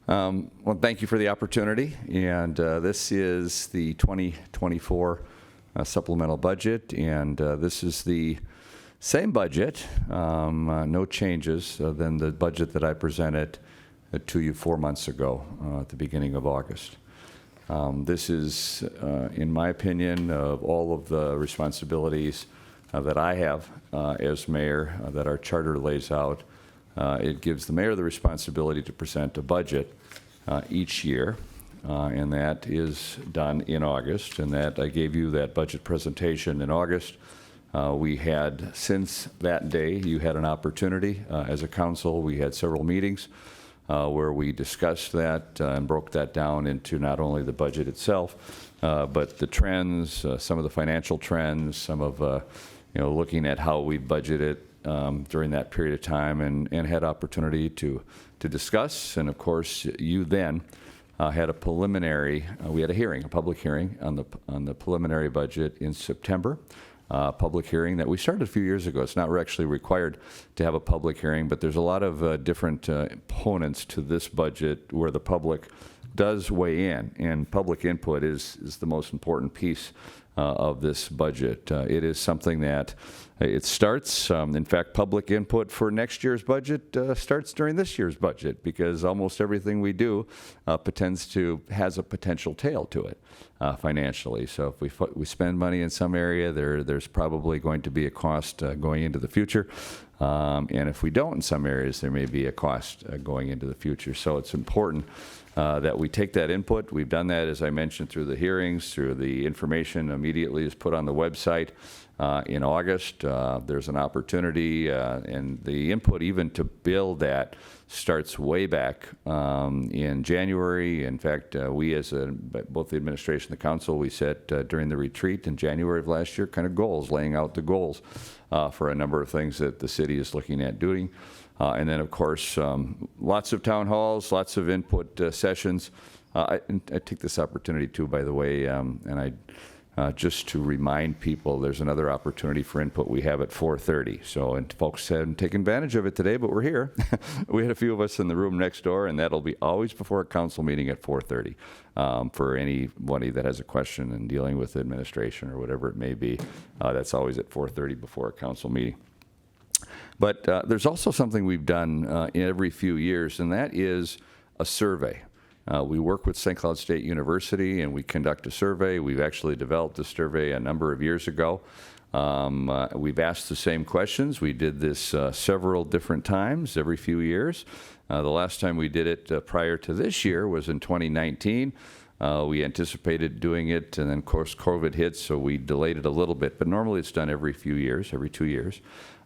Well, thank you for the opportunity. And this is the 2024 supplemental budget. And this is the same budget, no changes than the budget that I presented to you 4 months ago at the beginning of August. This is, in my opinion, of all of the responsibilities that I have as mayor that our charter lays out. It gives the mayor the responsibility to present a budget each year, and that is done in August, and that I gave you that budget presentation in August. We had, since that day, you had an opportunity as a council. We had several meetings where we discussed that and broke that down into not only the budget itself, but the trends, some of the financial trends, some of looking at how we budgeted during that period of time, and had opportunity to discuss. And of course, you then had a preliminary. We had a hearing, a public hearing on the preliminary budget in September. Public hearing that we started a few years ago. It's not actually required to have a public hearing, but there's a lot of different components to this budget where the public does weigh in, and public input is the most important piece of this budget. It is something that it starts, in fact, public input for next year's budget starts during this year's budget, because almost everything we do has a potential tail to it financially. So if we spend money in some area, there's probably going to be a cost going into the future. And if we don't in some areas, there may be a cost going into the future. So it's important that we take that input. We've done that, as I mentioned, through the hearings, through the information immediately is put on the website. In August, there's an opportunity, and the input even to build that starts way back in January. In fact, we as both the administration and the council, we set during the retreat in January of last year kind of goals, laying out the goals for a number of things that the city is looking at doing. And then, of course, lots of town halls, lots of input sessions. I take this opportunity, too, by the way, and just to remind people, there's another opportunity for input we have at 4:30. So, and folks haven't taken advantage of it today, but we're here. We had a few of us in the room next door, and that'll be always before a council meeting at 4:30 for anybody that has a question in dealing with administration or whatever it may be. That's always at 4:30 before a council meeting. But there's also something we've done every few years, and that is a survey. We work with St. Cloud State University, and we conduct a survey. We've actually developed a survey a number of years ago. We've asked the same questions. We did this several different times, every few years. The last time we did it prior to this year was in 2019. We anticipated doing it, and then, of course, COVID hit, so we delayed it a little bit. But normally it's done every few years, every 2 years.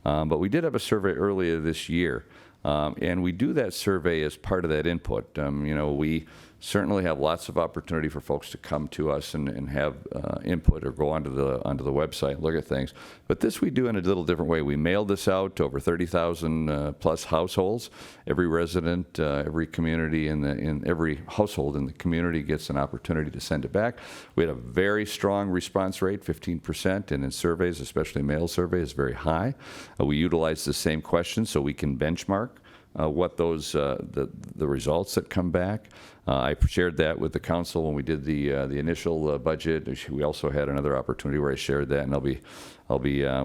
But we did have a survey earlier this year. And we do that survey as part of that input. We certainly have lots of opportunity for folks to come to us and have input or go onto the website, look at things. But this we do in a little different way. We mailed this out to over 30,000 plus households. Every resident, every community in every household in the community gets an opportunity to send it back. We had a very strong response rate, 15%, and in surveys, especially mail surveys, very high. We utilize the same questions so we can benchmark what those the results that come back. I shared that with the council when we did the initial budget. We also had another opportunity where I shared that, and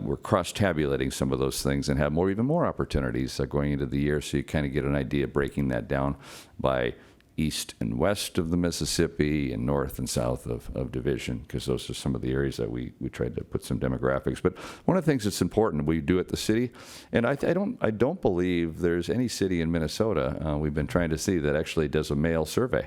we're cross-tabulating some of those things and have even more opportunities going into the year, so you kind of get an idea, breaking that down by east and west of the Mississippi and north and south of Division, because those are some of the areas that we tried to put some demographics. But one of the things that's important we do at the city, and I don't believe there's any city in Minnesota we've been trying to see that actually does a mail survey.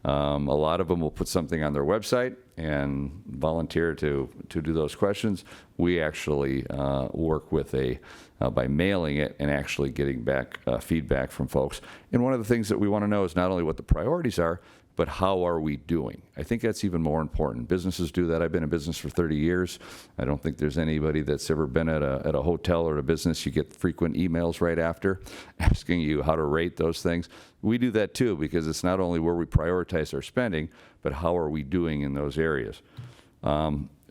A lot of them will put something on their website and volunteer to do those questions. We actually work with by mailing it and actually getting back feedback from folks. And one of the things that we want to know is not only what the priorities are, but how are we doing? I think that's even more important. Businesses do that. I've been in business for 30 years. I don't think there's anybody that's ever been at a hotel or a business. You get frequent emails right after asking you how to rate those things. We do that too, because it's not only where we prioritize our spending, but how are we doing in those areas.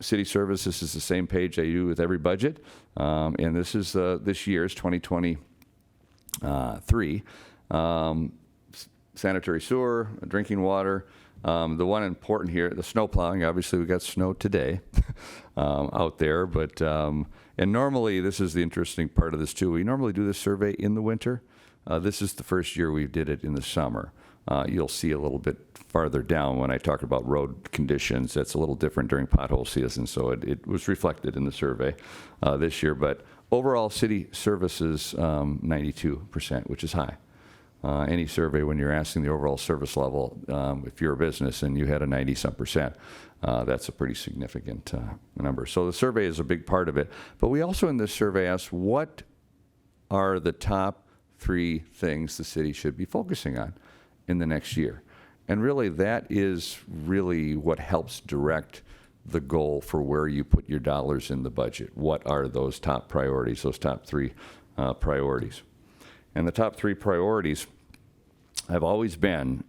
City services is the same page I do with every budget, and this is this year's 2023. sanitary sewer, drinking water. The one important here, the snow plowing. Obviously, we got snow today out there, but and normally this is the interesting part of this too. We normally do this survey in the winter. This is the first year we did it in the summer. You'll see a little bit farther down when I talk about road conditions. That's a little different during pothole season, so it was reflected in the survey this year. But overall, city services 92%, which is high. Any survey, when you're asking the overall service level, if you're a business and you had a 90-some%, that's a pretty significant number. So the survey is a big part of it. But we also in this survey asked, what are the top 3 things the city should be focusing on in the next year? And really, that is really what helps direct the goal for where you put your dollars in the budget. What are those top priorities, those top 3 priorities? And the top 3 priorities have always been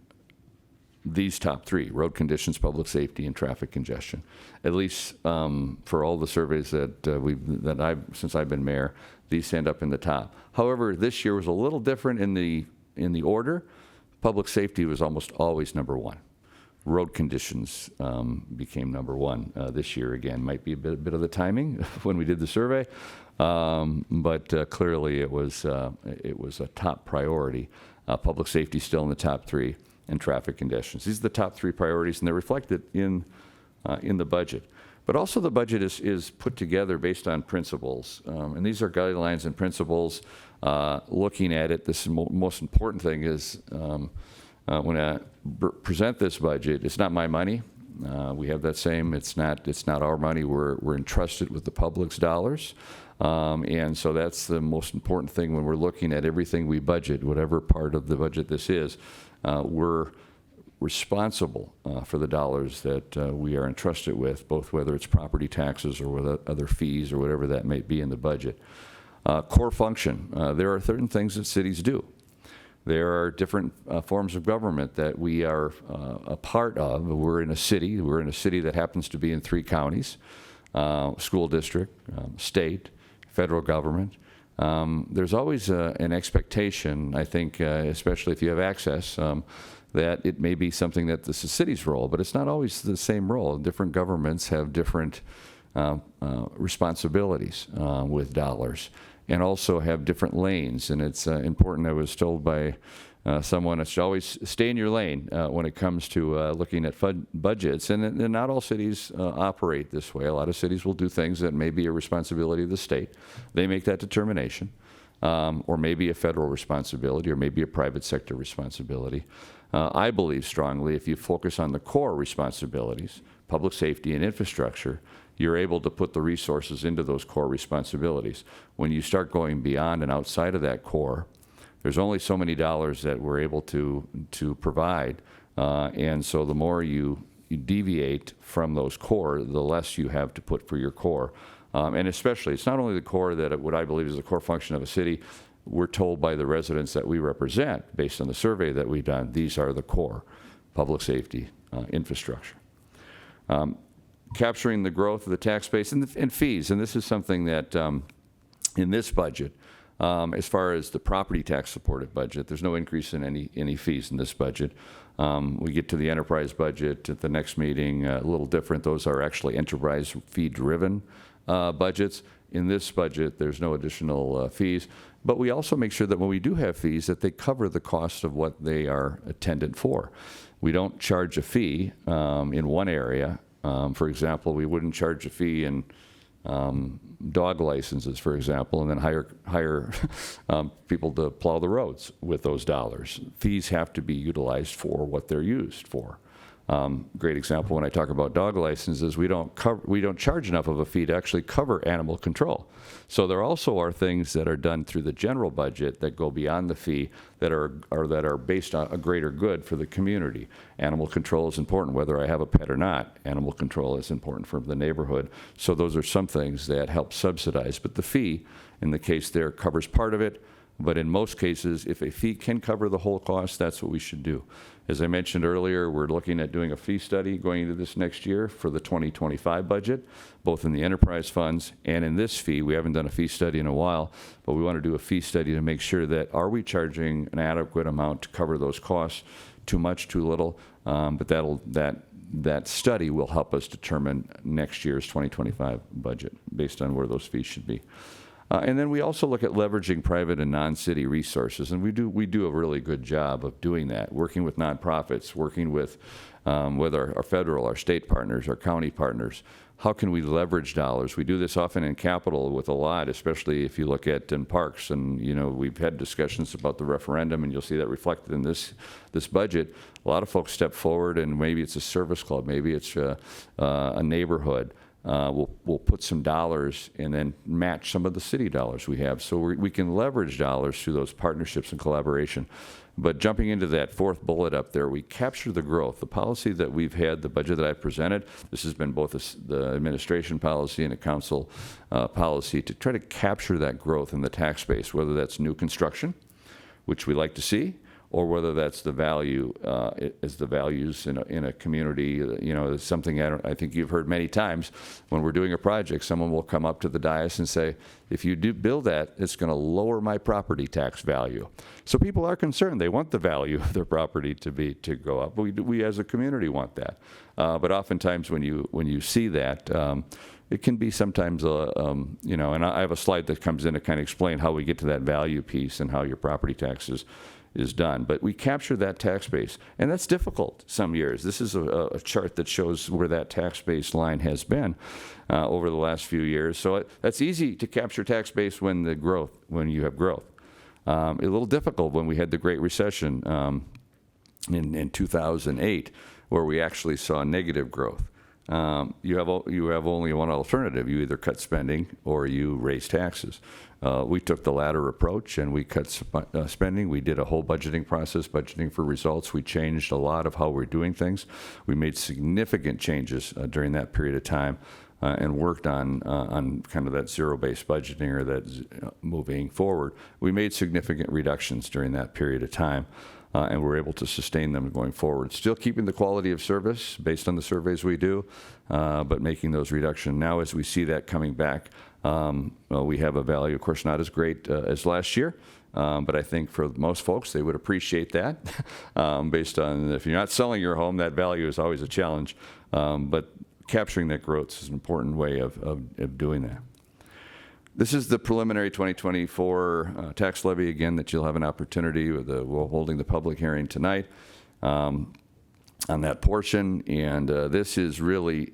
these top 3: road conditions, public safety, and traffic congestion. At least for all the surveys that I've since I've been mayor, these stand up in the top. However, this year was a little different in the order. Public safety was almost always number 1. Road conditions became number 1 this year. Again, might be a bit of the timing when we did the survey, but clearly it was a top priority. Public safety still in the top 3, and traffic conditions. These are the top 3 priorities, and they're reflected in the budget. But also the budget is put together based on principles, and these are guidelines and principles. Looking at it, the most important thing is when I present this budget, it's not my money. We have that same. It's not our money. We're entrusted with the public's dollars, and so that's the most important thing when we're looking at everything we budget, whatever part of the budget this is. We're responsible for the dollars that we are entrusted with, both whether it's property taxes or with other fees or whatever that may be in the budget. Core function. There are certain things that cities do. There are different forms of government that we are a part of. We're in a city that happens to be in 3 counties, school district, state, federal government. There's always an expectation, I think, especially if you have access, that it may be something that this is the city's role, but it's not always the same role. Different governments have different responsibilities with dollars, and also have different lanes. And it's important. I was told by someone, it should always stay in your lane when it comes to looking at budgets. And not all cities operate this way. A lot of cities will do things that may be a responsibility of the state. They make that determination, or maybe a federal responsibility, or maybe a private sector responsibility. I believe strongly if you focus on the core responsibilities, public safety and infrastructure, you're able to put the resources into those core responsibilities. When you start going beyond and outside of that core, there's only so many dollars that we're able to provide, and so the more you deviate from those core, the less you have to put for your core. And especially, it's not only the core that what I believe is the core function of a city. We're told by the residents that we represent, based on the survey that we've done, these are the core: public safety, infrastructure. Capturing the growth of the tax base and fees, and this is something that in this budget, as far as the property tax supported budget, there's no increase in any fees in this budget. We get to the enterprise budget at the next meeting, a little different. Those are actually enterprise fee driven budgets. In this budget, there's no additional fees, but we also make sure that when we do have fees, that they cover the cost of what they are intended for. We don't charge a fee in one area. For example, we wouldn't charge a fee in dog licenses, for example, and then hire people to plow the roads with those dollars. Fees have to be utilized for what they're used for. Great example, when I talk about dog licenses, we don't charge enough of a fee to actually cover animal control. So there also are things that are done through the general budget that go beyond the fee that are based on a greater good for the community. Animal control is important, whether I have a pet or not. Animal control is important for the neighborhood. So those are some things that help subsidize. But the fee, in the case there, covers part of it. But in most cases, if a fee can cover the whole cost, that's what we should do. As I mentioned earlier, we're looking at doing a fee study going into this next year for the 2025 budget, both in the enterprise funds and in this fee. We haven't done a fee study in a while, but we want to do a fee study to make sure that are we charging an adequate amount to cover those costs, too much, too little, but that study will help us determine next year's 2025 budget based on where those fees should be. And then we also look at leveraging private and non-city resources, and we do a really good job of doing that, working with nonprofits, working with our federal, our state partners, our county partners. How can we leverage dollars? We do this often in capital with a lot, especially if you look at in parks, and we've had discussions about the referendum, and you'll see that reflected in this budget. A lot of folks step forward, and maybe it's a service club, maybe it's a neighborhood. We'll put some dollars and then match some of the city dollars we have. So we can leverage dollars through those partnerships and collaboration. But jumping into that fourth bullet up there, we capture the growth. The policy that we've had, the budget that I've presented, this has been both the administration policy and a council policy to try to capture that growth in the tax base, whether that's new construction, which we like to see, or whether that's the value, is the values in a community. It's something I think you've heard many times. When we're doing a project, someone will come up to the dais and say, if you do build that, it's going to lower my property tax value. So people are concerned. They want the value of their property to go up. We as a community want that. But oftentimes when you see that, it can be sometimes, and I have a slide that comes in to kind of explain how we get to that value piece and how your property taxes is done. But we capture that tax base, and that's difficult some years. This is a chart that shows where that tax base line has been over the last few years. So that's easy to capture tax base when you have growth. A little difficult when we had the Great Recession in 2008, where we actually saw negative growth. You have only one alternative. You either cut spending or you raise taxes. We took the latter approach, and we cut spending. We did a whole budgeting process, budgeting for results. We changed a lot of how we're doing things. We made significant changes during that period of time and worked on kind of that zero-based budgeting, or that moving forward. We made significant reductions during that period of time. And we're able to sustain them going forward. Still keeping the quality of service based on the surveys we do, but making those reductions. Now, as we see that coming back, we have a value, of course, not as great as last year, but I think for most folks, they would appreciate that. Based on, if you're not selling your home, that value is always a challenge. But capturing that growth is an important way of doing that. This is the preliminary 2024 tax levy, again, that you'll have an opportunity we're holding the public hearing tonight on that portion. And this is really,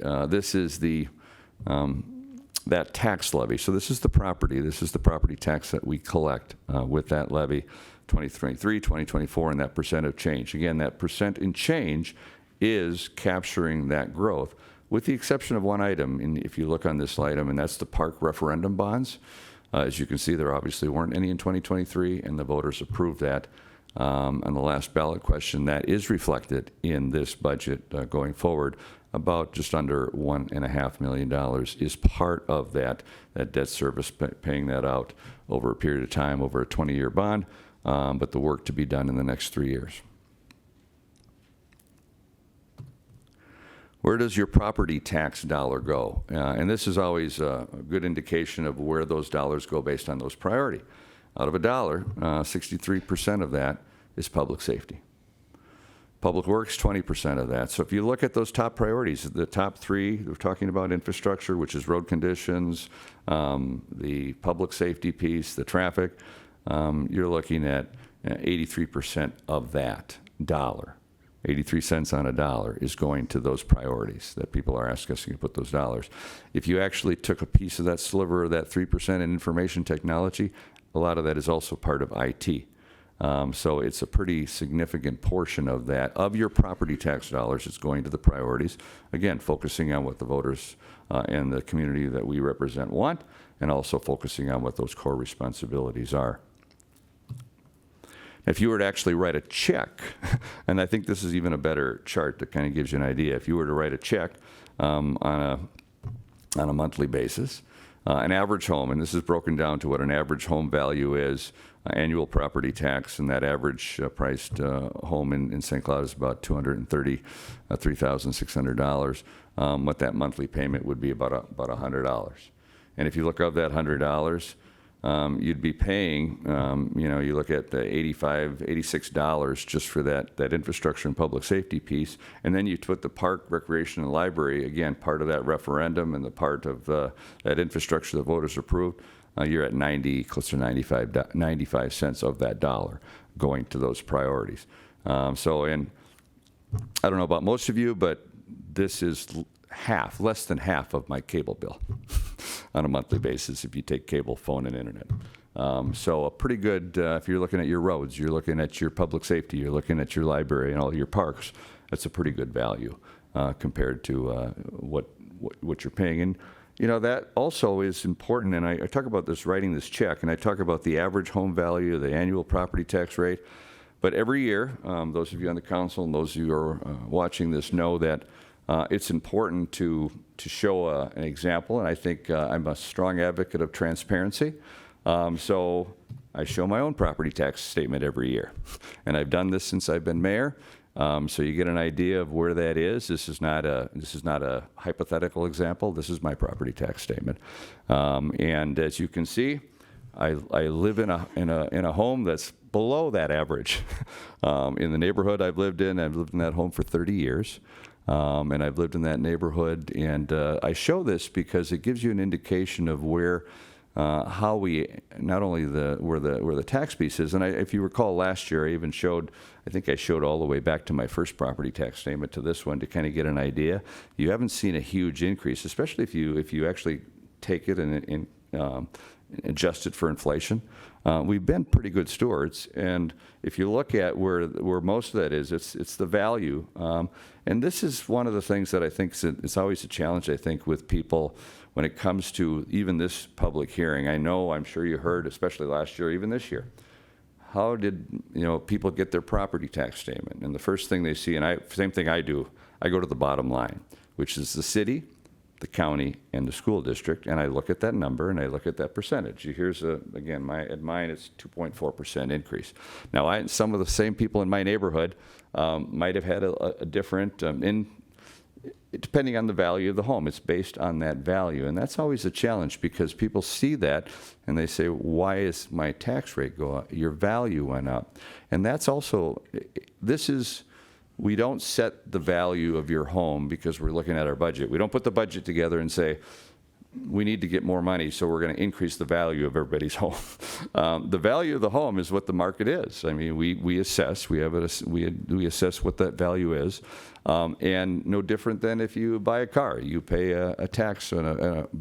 that tax levy. So this is the property tax that we collect with that levy, 2023, 2024, and that percent of change. Again, that percent in change is capturing that growth, with the exception of one item. And if you look on this item, and that's the park referendum bonds. As you can see, there obviously weren't any in 2023, and the voters approved that on the last ballot question. That is reflected in this budget going forward. About just under $1.5 million is part of that debt service, paying that out over a period of time, over a 20-year bond, but the work to be done in the next 3 years. Where does your property tax dollar go? And this is always a good indication of where those dollars go based on those priority. Out of a dollar, 63% of that is public safety. Public Works, 20% of that. So if you look at those top priorities, the top three, we're talking about infrastructure, which is road conditions, the public safety piece, the traffic, you're looking at 83% of that dollar. 83 cents on a dollar is going to those priorities that people are asking us to put those dollars. If you actually took a piece of that sliver of that 3% in information technology, a lot of that is also part of IT. So it's a pretty significant portion of that. Of your property tax dollars, it's going to the priorities. Again, focusing on what the voters and the community that we represent want, and also focusing on what those core responsibilities are. If you were to actually write a check, and I think this is even a better chart that kind of gives you an idea. If you were to write a check on a monthly basis, an average home, and this is broken down to what an average home value is annual property tax, and that average priced home in St. Cloud is about $233,600. What that monthly payment would be about $100. And if you look up that $100, you'd be paying, you look at the $86 just for that infrastructure and public safety piece, and then you put the park, recreation, and library, again, part of that referendum and the part of that infrastructure the voters approved, you're at close to 95 cents of that dollar going to those priorities. And I don't know about most of you, but this is less than half of my cable bill on a monthly basis if you take cable, phone, and internet. So a pretty good, if you're looking at your roads, you're looking at your public safety, you're looking at your library and all your parks, that's a pretty good value compared to what you're paying. And that also is important, and I talk about this writing this check, and I talk about the average home value, the annual property tax rate. But every year, those of you on the council and those of you who are watching this know that it's important to show an example, and I think I'm a strong advocate of transparency. So I show my own property tax statement every year, and I've done this since I've been mayor. So you get an idea of where that is. This is not a hypothetical example. This is my property tax statement, and as you can see, I live in a home that's below that average. In the neighborhood I've lived in that home for 30 years. And I've lived in that neighborhood, and I show this because it gives you an indication of where, how we, not only where the tax piece is, and if you recall last year, I think I showed all the way back to my first property tax statement to this one to kind of get an idea. You haven't seen a huge increase, especially if you actually take it and adjust it for inflation. We've been pretty good stewards, and if you look at where most of that is, it's the value. And this is one of the things that I think it's always a challenge, I think, with people when it comes to even this public hearing. I'm sure you heard, especially last year, even this year, how did people get their property tax statement? And the first thing they see, and same thing I do, I go to the bottom line, which is the city, the county, and the school district, and I look at that number and I look at that percentage. Here's again, at mine it's 2.4% increase. Now, some of the same people in my neighborhood might have had a different, depending on the value of the home. It's based on that value, and that's always a challenge because people see that and they say, why is my tax rate go up? Your value went up. And that's also, we don't set the value of your home because we're looking at our budget. We don't put the budget together and say, we need to get more money, so we're going to increase the value of everybody's home. The value of the home is what the market is. I mean, we assess. We assess what that value is, and no different than if you buy a car. You pay a tax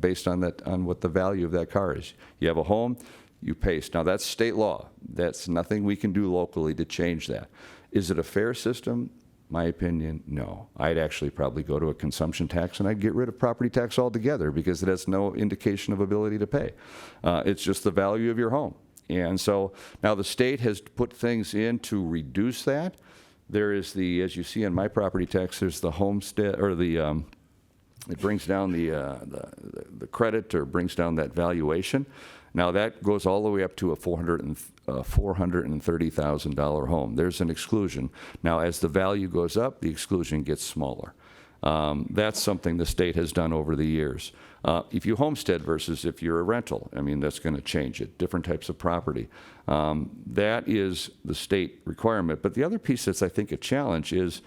based on what the value of that car is. You have a home, you pay. Now that's state law. That's nothing we can do locally to change that. Is it a fair system? My opinion, no. I'd actually probably go to a consumption tax and I'd get rid of property tax altogether because it has no indication of ability to pay. It's just the value of your home. And so now the state has put things in to reduce that. There is as you see in my property tax, there's the homestead, or it brings down the credit or brings down that valuation. Now that goes all the way up to a $430,000 home. There's an exclusion. Now as the value goes up, the exclusion gets smaller. That's something the state has done over the years. If you homestead versus if you're a rental, I mean, that's going to change it. Different types of property. That is the state requirement. But the other piece that's, I think, a challenge is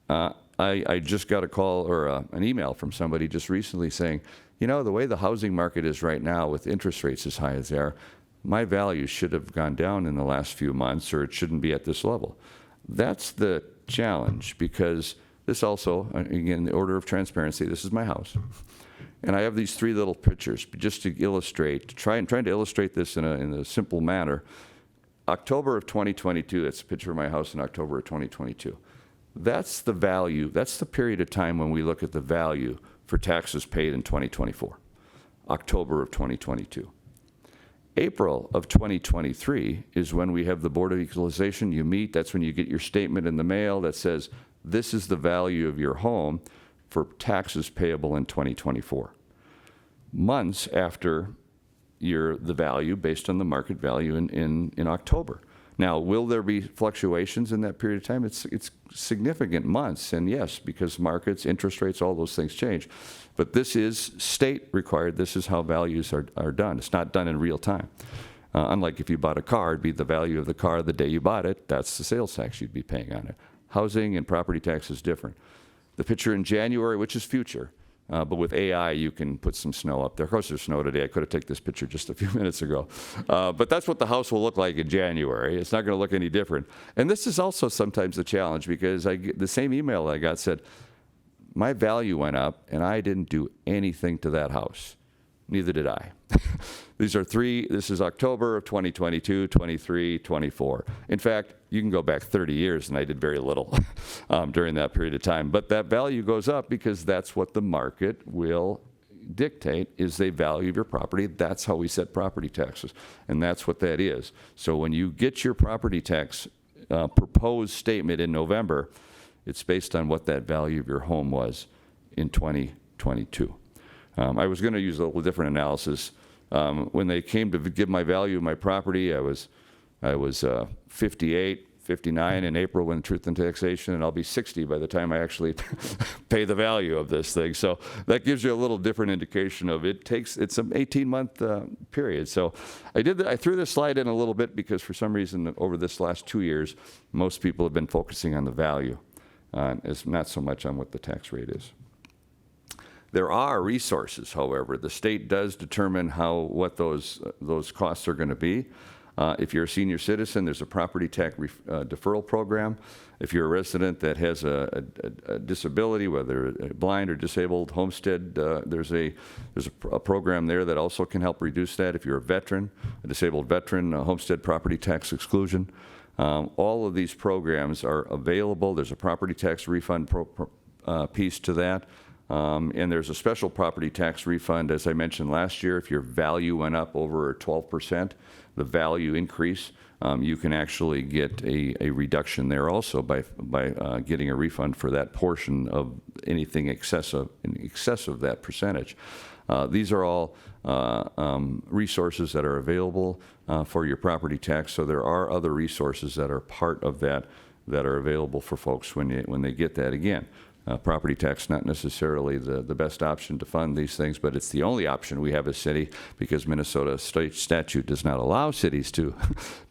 I just got a call or an email from somebody just recently saying, the way the housing market is right now with interest rates as high as they are, my value should have gone down in the last few months, or it shouldn't be at this level. That's the challenge, because this also, again, the order of transparency, this is my house. And I have these three little pictures just to illustrate, trying to illustrate this in a simple manner. October of 2022, that's a picture of my house in October of 2022. That's the value, that's the period of time when we look at the value for taxes paid in 2024, October of 2022. April of 2023 is when we have the Board of Equalization. You meet, that's when you get your statement in the mail that says, this is the value of your home for taxes payable in 2024. Months after the value based on the market value in October. Now, will there be fluctuations in that period of time? It's significant months, and yes, because markets, interest rates, all those things change. But this is state required. This is how values are done. It's not done in real time. Unlike if you bought a car, it'd be the value of the car the day you bought it. That's the sales tax you'd be paying on it. Housing and property tax is different. The picture in January, which is future, but with AI, you can put some snow up there. Of course, there's snow today. I could have taken this picture just a few minutes ago. But that's what the house will look like in January. It's not going to look any different. And this is also sometimes a challenge because the same email I got said, my value went up and I didn't do anything to that house. Neither did I. This is October of 2022, 23, 24. In fact, you can go back 30 years and I did very little during that period of time. But that value goes up because that's what the market will dictate, is they value your property. That's how we set property taxes. And that's what that is. So when you get your property tax proposed statement in November, it's based on what that value of your home was in 2022. I was going to use a little different analysis. When they came to give my value of my property, I was 58, 59 in April when Truth and Taxation, and I'll be 60 by the time I actually pay the value of this thing. So that gives you a little different indication of it's an 18-month period. So I threw this slide in a little bit because for some reason over this last 2 years, most people have been focusing on the value, it's not so much on what the tax rate is. There are resources, however. The state does determine what those costs are going to be. If you're a senior citizen, there's a property tax deferral program. If you're a resident that has a disability, whether blind or disabled, homestead, there's a program there that also can help reduce that. If you're a disabled veteran, homestead property tax exclusion. All of these programs are available. There's a property tax refund piece to that. And there's a special property tax refund, as I mentioned last year. If your value went up over 12%, the value increase, you can actually get a reduction there also by getting a refund for that portion of anything in excess of that percentage. These are all resources that are available for your property tax. So there are other resources that are part of that are available for folks when they get that. Again, property tax not necessarily the best option to fund these things, but it's the only option we have as a city because Minnesota state statute does not allow cities to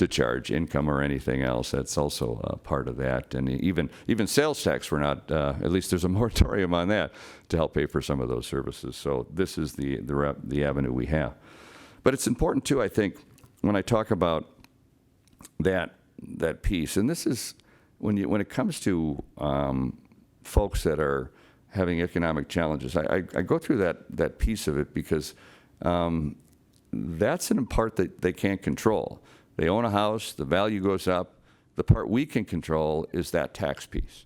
charge income or anything else. That's also part of that. And even sales tax, we're not, at least there's a moratorium on that to help pay for some of those services. So this is the avenue we have. But it's important too, I think, when I talk about that piece, and this is when it comes to folks that are having economic challenges. I go through that piece of it because that's in part that they can't control. They own a house, the value goes up. The part we can control is that tax piece.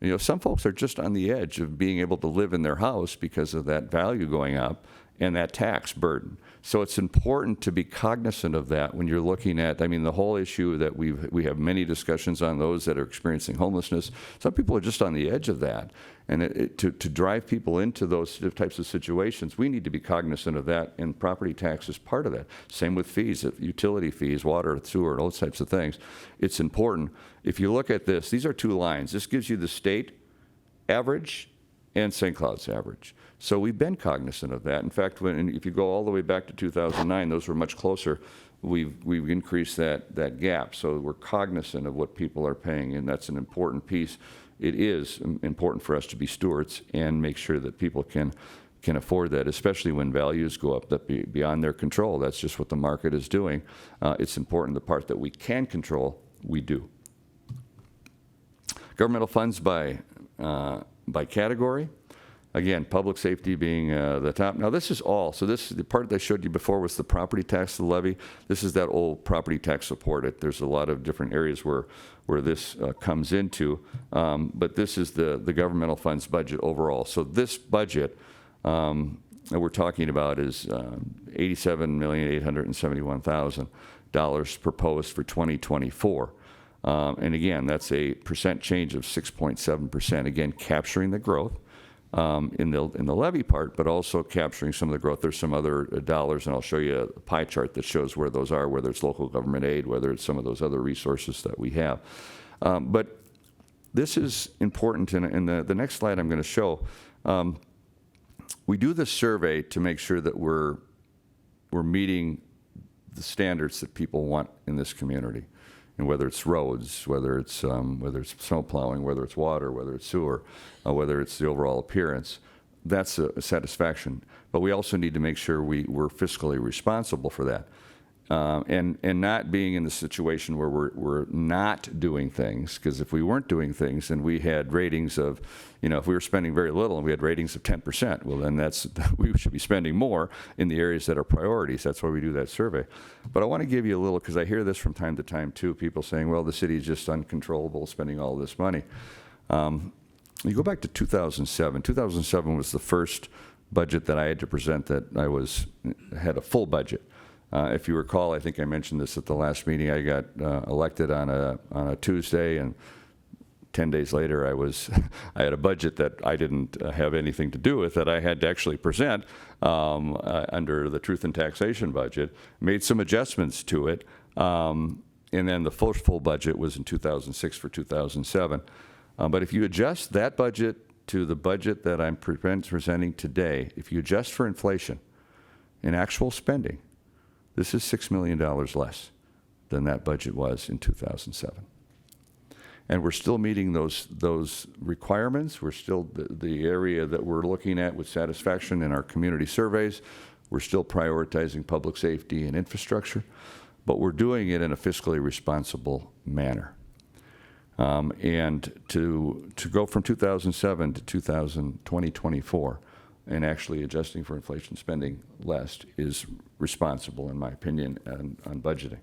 You know, some folks are just on the edge of being able to live in their house because of that value going up and that tax burden. So it's important to be cognizant of that when you're looking at, the whole issue that we have many discussions on those that are experiencing homelessness. Some people are just on the edge of that. And to drive people into those types of situations, we need to be cognizant of that, and property tax is part of that. Same with fees, utility fees, water, sewer, those types of things. It's important. If you look at this, these are two lines. This gives you the state average and St. Cloud's average. So we've been cognizant of that. In fact, if you go all the way back to 2009, those were much closer. We've increased that gap. So we're cognizant of what people are paying, and that's an important piece. It is important for us to be stewards and make sure that people can afford that, especially when values go up beyond their control. That's just what the market is doing. It's important the part that we can control, we do. Governmental funds by category. Again, public safety being the top. Now this is all, so this the part that I showed you before was the property tax levy. This is that old property tax support. There's a lot of different areas where this comes into, but this is the governmental funds budget overall. So this budget that we're talking about is $87,871,000 proposed for 2024. And again, that's a percent change of 6.7%. Again, capturing the growth. in the levy part, but also capturing some of the growth. There's some other dollars, and I'll show you a pie chart that shows where those are, whether it's local government aid, whether it's some of those other resources that we have. But this is important, and the next slide I'm going to show. We do this survey to make sure that we're meeting the standards that people want in this community, and whether it's roads, whether it's snow plowing, whether it's water, whether it's sewer, whether it's the overall appearance, that's a satisfaction. But we also need to make sure we're fiscally responsible for that. And not being in the situation where we're not doing things, because if we weren't doing things and we had ratings of, if we were spending very little and we had ratings of 10%, well then we should be spending more in the areas that are priorities. That's why we do that survey. But I want to give you a little, because I hear this from time to time too, people saying, well, the city is just uncontrollable, spending all this money. You go back to 2007. 2007 was the first budget that I had to present that had a full budget. If you recall, I think I mentioned this at the last meeting. I got elected on a Tuesday, and 10 days later, I had a budget that I didn't have anything to do with, that I had to actually present under the Truth in Taxation budget. Made some adjustments to it, and then the first full budget was in 2006 for 2007. But if you adjust that budget to the budget that I'm presenting today, if you adjust for inflation in actual spending, this is $6 million less than that budget was in 2007. And we're still meeting those requirements. We're still the area that we're looking at with satisfaction in our community surveys. We're still prioritizing public safety and infrastructure, but we're doing it in a fiscally responsible manner. And to go from 2007 to 2024, and actually adjusting for inflation spending less is responsible, in my opinion, on budgeting.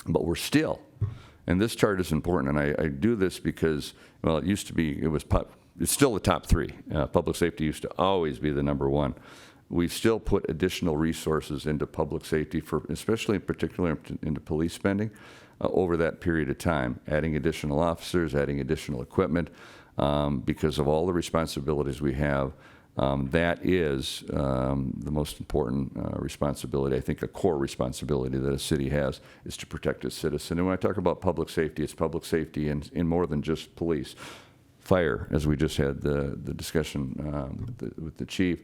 But we're still, and this chart is important, and I do this because, well, it used to be, it's still the top three. Public safety used to always be the number one. We've still put additional resources into public safety, especially in particular into police spending, over that period of time, adding additional officers, adding additional equipment, because of all the responsibilities we have. That is the most important responsibility. I think a core responsibility that a city has is to protect its citizen. And when I talk about public safety, it's public safety in more than just police. Fire, as we just had the discussion with the chief.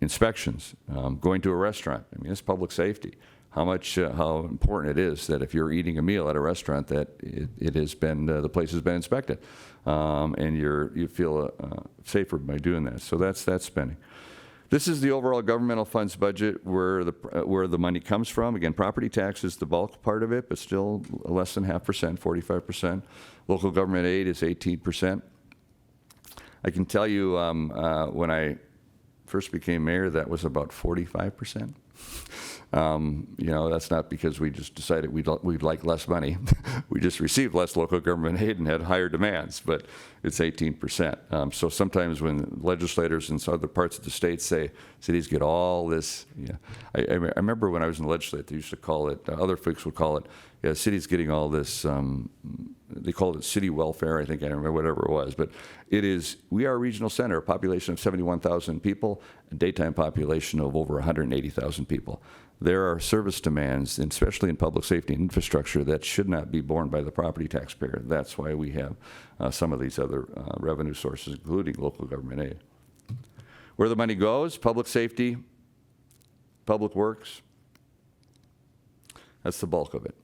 Inspections, going to a restaurant. I mean, it's public safety. How important it is that if you're eating a meal at a restaurant, that it has been the place has been inspected, and you feel safer by doing that. So that's spending. This is the overall governmental funds budget where the money comes from. Again, property tax is the bulk part of it, but still less than 0.5%, 45%. Local government aid is 18%. I can tell you when I first became mayor, that was about 45%. That's not because we just decided we'd like less money. We just received less local government aid and had higher demands, but it's 18%. So sometimes when legislators in other parts of the state say cities get all this, I remember when I was in the legislature, they used to call it, other folks would call it, cities getting all this, they called it city welfare, I think, I don't remember, whatever it was, but we are a regional center, a population of 71,000 people, a daytime population of over 180,000 people. There are service demands, and especially in public safety and infrastructure, that should not be borne by the property taxpayer. That's why we have some of these other revenue sources, including local government aid. Where the money goes, public safety, public works, that's the bulk of it.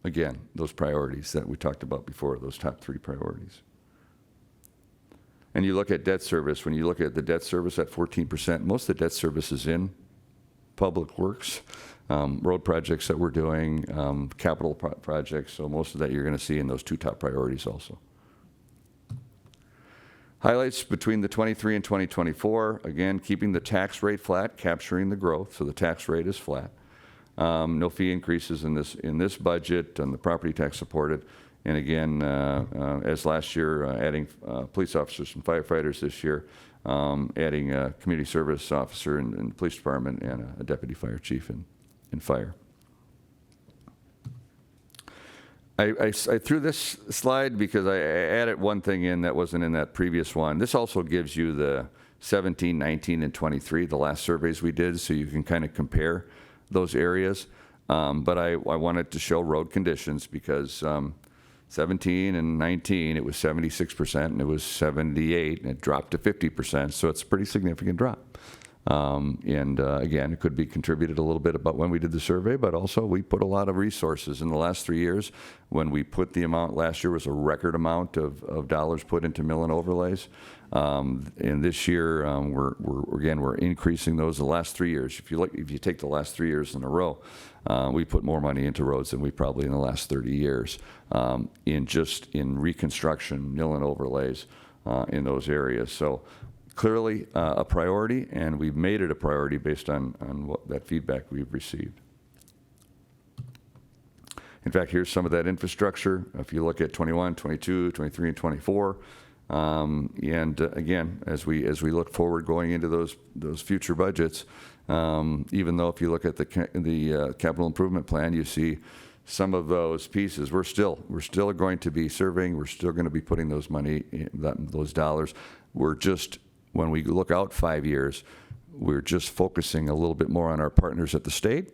Again, those priorities that we talked about before, those top three priorities. And you look at debt service, when you look at the debt service at 14%, most of the debt service is in public works, road projects that we're doing, capital projects, so most of that you're going to see in those two top priorities also. Highlights between the 23 and 2024, again, keeping the tax rate flat, capturing the growth, so the tax rate is flat. No fee increases in this budget, and the property tax supported. And again, as last year, adding police officers and firefighters this year, adding a community service officer in the police department and a deputy fire chief in fire. I threw this slide because I added one thing in that wasn't in that previous one. This also gives you the 17, 19, and 23, the last surveys we did, so you can kind of compare those areas. But I wanted to show road conditions because 17 and 19, it was 76%, and it was 78, and it dropped to 50%, so it's a pretty significant drop. Again, it could be contributed a little bit about when we did the survey, but also we put a lot of resources in the last 3 years. When we put the amount, last year was a record amount of dollars put into mill and overlays. And this year, we're increasing those the last 3 years. If you take the last 3 years in a row, we put more money into roads than we probably in the last 30 years in reconstruction, mill and overlays in those areas. So clearly a priority, and we've made it a priority based on that feedback we've received. In fact, here's some of that infrastructure. If you look at 21, 22, 23, and 24, again, as we look forward going into those future budgets, even though if you look at the capital improvement plan, you see some of those pieces. We're still going to be surveying. We're still going to be putting those those dollars. We're just, when we look out 5 years, we're just focusing a little bit more on our partners at the state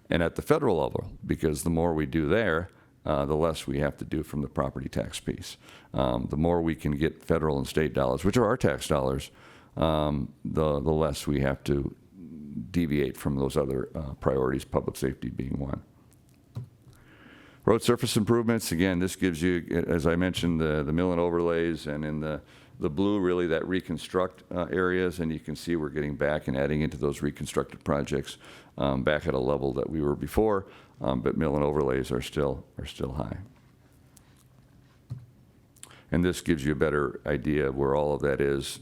and at the federal level, because the more we do there, the less we have to do from the property tax piece. The more we can get federal and state dollars, which are our tax dollars, the less we have to deviate from those other priorities, public safety being one. Road surface improvements, again, this gives you, as I mentioned, the mill and overlays, and in the blue, really that reconstruct areas, and you can see we're getting back and adding into those reconstructed projects back at a level that we were before, but mill and overlays are still high. And this gives you a better idea of where all of that is.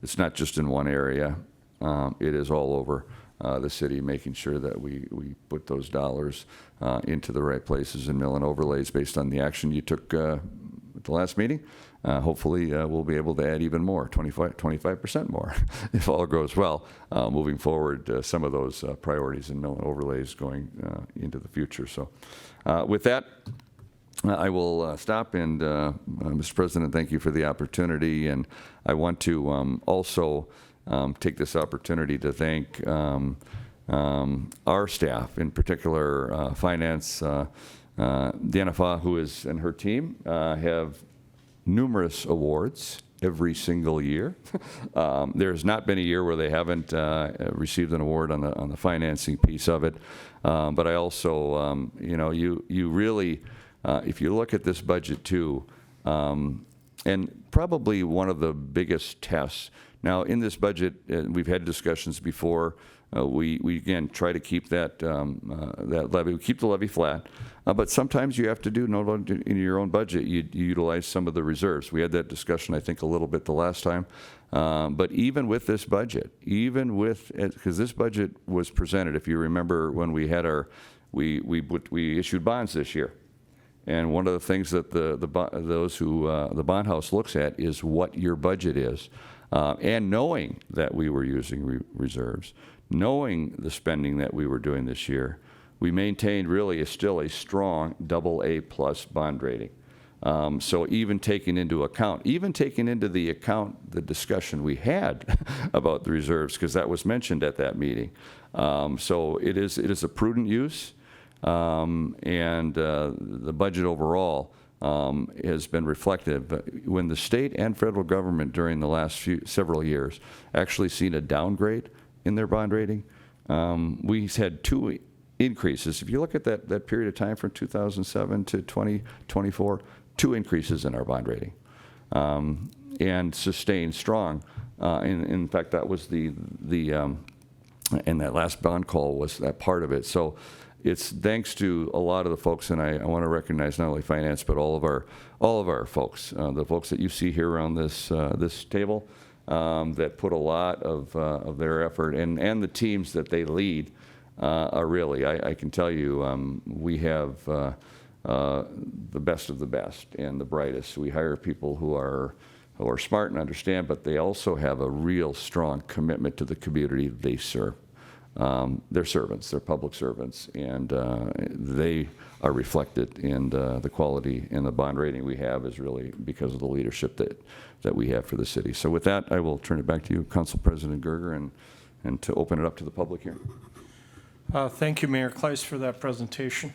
It's not just in one area. It is all over the city, making sure that we put those dollars into the right places in mill and overlays based on the action you took at the last meeting. Hopefully, we'll be able to add even more, 25% more, if all goes well, moving forward some of those priorities in mill and overlays going into the future. So with that, I will stop, and Mr. President, thank you for the opportunity, and I want to also take this opportunity to thank our staff, in particular finance. Deanna Fa, who is, and her team have numerous awards every single year. There's not been a year where they haven't received an award on the financing piece of it. But I also, you really, if you look at this budget too, and probably one of the biggest tests. Now, in this budget, we've had discussions before. We again try to keep that levy. We keep the levy flat, but sometimes you have to do in your own budget. You utilize some of the reserves. We had that discussion, I think, a little bit the last time. But even with this budget, because this budget was presented, if you remember when we had we issued bonds this year. And one of the things that the bond house looks at is what your budget is, and knowing that we were using reserves, knowing the spending that we were doing this year, we maintained really still a strong AA+ bond rating. So even taking into the account the discussion we had about the reserves, because that was mentioned at that meeting. So it is a prudent use. And the budget overall has been reflective. When the state and federal government during the last several years actually seen a downgrade in their bond rating, we had 2 increases. If you look at that period of time from 2007 to 2024, 2 increases in our bond rating, and sustained strong. In fact, that was and that last bond call was that part of it. So it's thanks to a lot of the folks, and I want to recognize not only finance but all of our folks, the folks that you see here around this table, that put a lot of their effort, and the teams that they lead are really, I can tell you, we have the best of the best and the brightest. We hire people who are smart and understand, but they also have a real strong commitment to the community they serve. they're servants, they're public servants, and they are reflected in the quality, and the bond rating we have is really because of the leadership that we have for the city. So with that, I will turn it back to you, Council President Gerger, and to open it up to the public here. Thank you, Mayor Kleis, for that presentation.